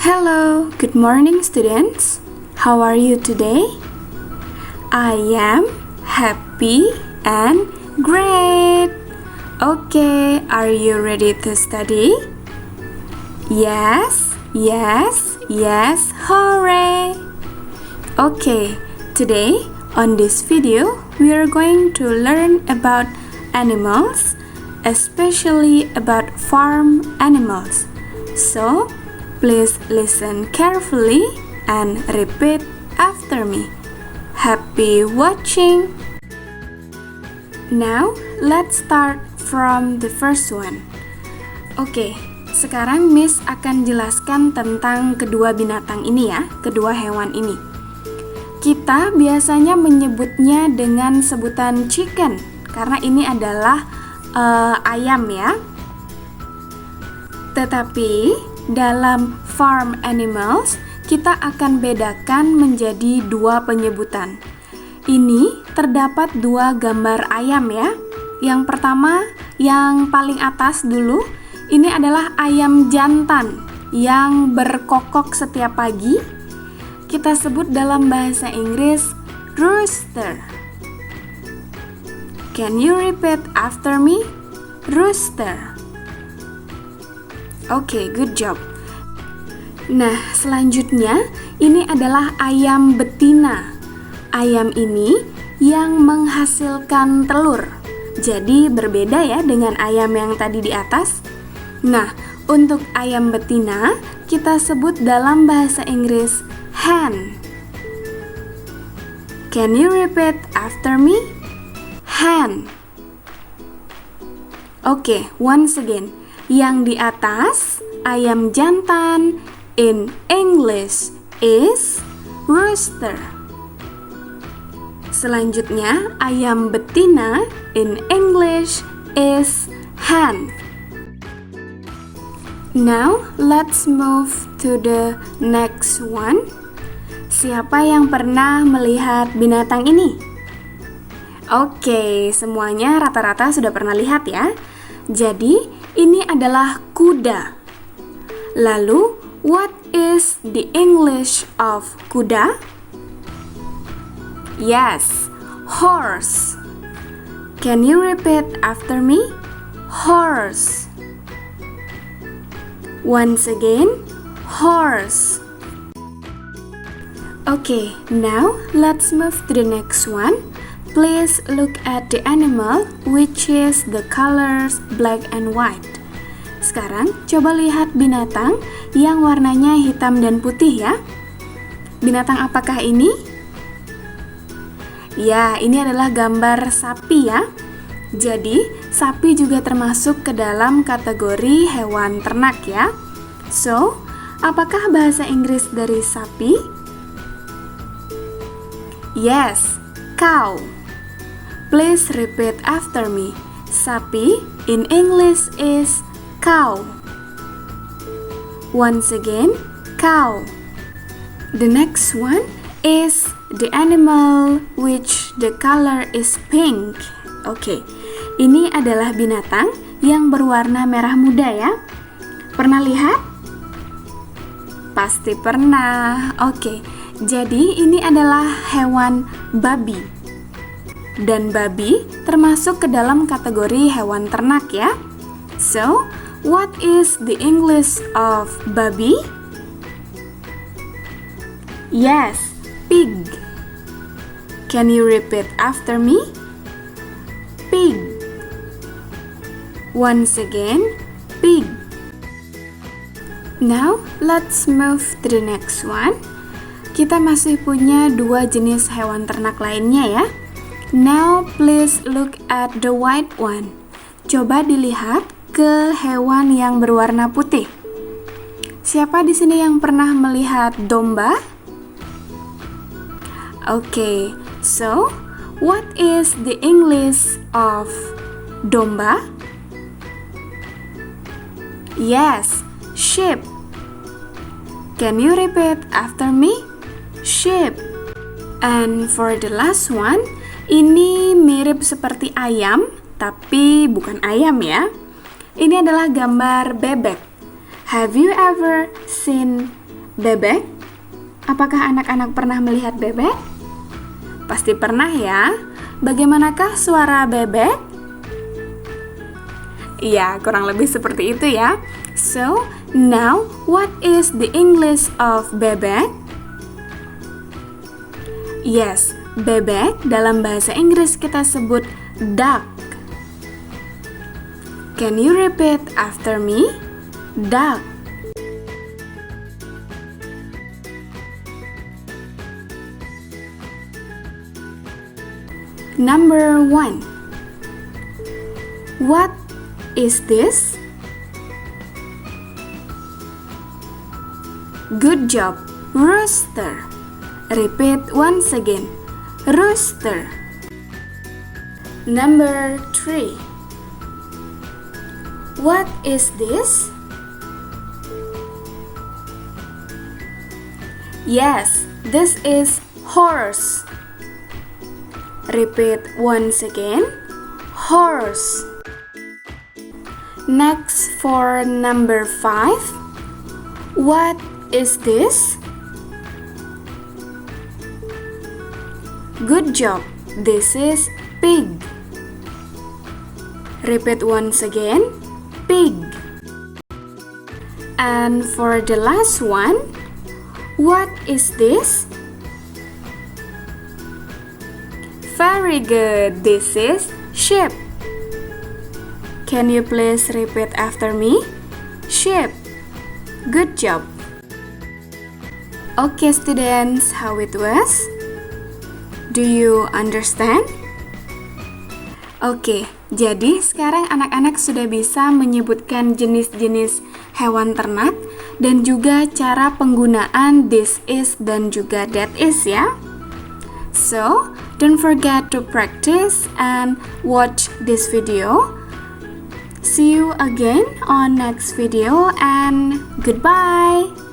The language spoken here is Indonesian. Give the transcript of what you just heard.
Hello, good morning students. How are you today? I am happy and great. Okay, are you ready to study? Yes, hooray! Okay, today on this video we are going to learn about animals, especially about farm animals. So, please listen carefully and repeat after me. Happy watching! Now, let's start from the first one. Oke, sekarang Miss akan jelaskan tentang kedua binatang ini ya, kedua hewan ini. Kita biasanya menyebutnya dengan sebutan chicken, karena ini adalah ayam ya. Tetapi dalam farm animals, kita akan bedakan menjadi dua penyebutan. Ini terdapat dua gambar ayam ya. Yang pertama, yang paling atas dulu, ini adalah ayam jantan yang berkokok setiap pagi. Kita sebut dalam bahasa Inggris rooster. Can you repeat after me? Rooster. Oke, good job. Nah, selanjutnya ini adalah ayam betina. Ayam ini yang menghasilkan telur. Jadi berbeda ya dengan ayam yang tadi di atas. Nah, untuk ayam betina kita sebut dalam bahasa Inggris hen. Can you repeat after me? Hen. Oke, once again. Yang di atas, ayam jantan in English is rooster. Selanjutnya, ayam betina in English is hen. Now, let's move to the next one. Siapa yang pernah melihat binatang ini? Oke, semuanya rata-rata sudah pernah lihat ya. Jadi, ini adalah kuda. Lalu, what is the English of kuda? Yes, horse. Can you repeat after me? Horse. Once again, horse. Okay, now let's move to the next one. Please look at the animal which is the colors black and white. Sekarang coba lihat binatang yang warnanya hitam dan putih ya. Binatang apakah ini? Ya, ini adalah gambar sapi ya. Jadi, sapi juga termasuk ke dalam kategori hewan ternak ya. So, apakah bahasa Inggris dari sapi? Yes, cow. Please repeat after me. Sapi in English is cow. Once again, cow. The next one is the animal which the color is pink. Oke, ini adalah binatang yang berwarna merah muda ya. Pernah lihat? Pasti pernah. Oke, jadi ini adalah hewan babi. Dan babi termasuk ke dalam kategori hewan ternak ya. So, what is the English of babi? Yes, pig. Can you repeat after me? Pig. Once again, pig. Now, let's move to the next one. Kita masih punya dua jenis hewan ternak lainnya ya. Now, please look at the white one. Coba dilihat ke hewan yang berwarna putih. Siapa di sini yang pernah melihat domba? Okay, so what is the English of domba? Yes, sheep. Can you repeat after me? Sheep. And for the last one, ini mirip seperti ayam, tapi bukan ayam ya. Ini adalah gambar bebek. Have you ever seen Bebek? Apakah anak-anak pernah melihat bebek? Pasti pernah ya. Bagaimanakah suara bebek? Iya, kurang lebih seperti itu ya. So, now what is the English of bebek? Yes, bebek dalam bahasa Inggris kita sebut duck. Can you repeat after me? Duck. Number 1. What is this? Good job, rooster. Repeat once again, rooster. Number 3. What is this? Yes, this is horse. Repeat once again, horse. Next for number 5. What is this? Good job, this is pig. Repeat once again, pig. And for the last one, what is this? Very good, this is sheep. Can you please repeat after me? Sheep. Good job. Okay students, how it was? Do you understand? Oke, jadi sekarang anak-anak sudah bisa menyebutkan jenis-jenis hewan ternak dan juga cara penggunaan this is dan juga that is ya. So, don't forget to practice and watch this video. See you again on next video and goodbye.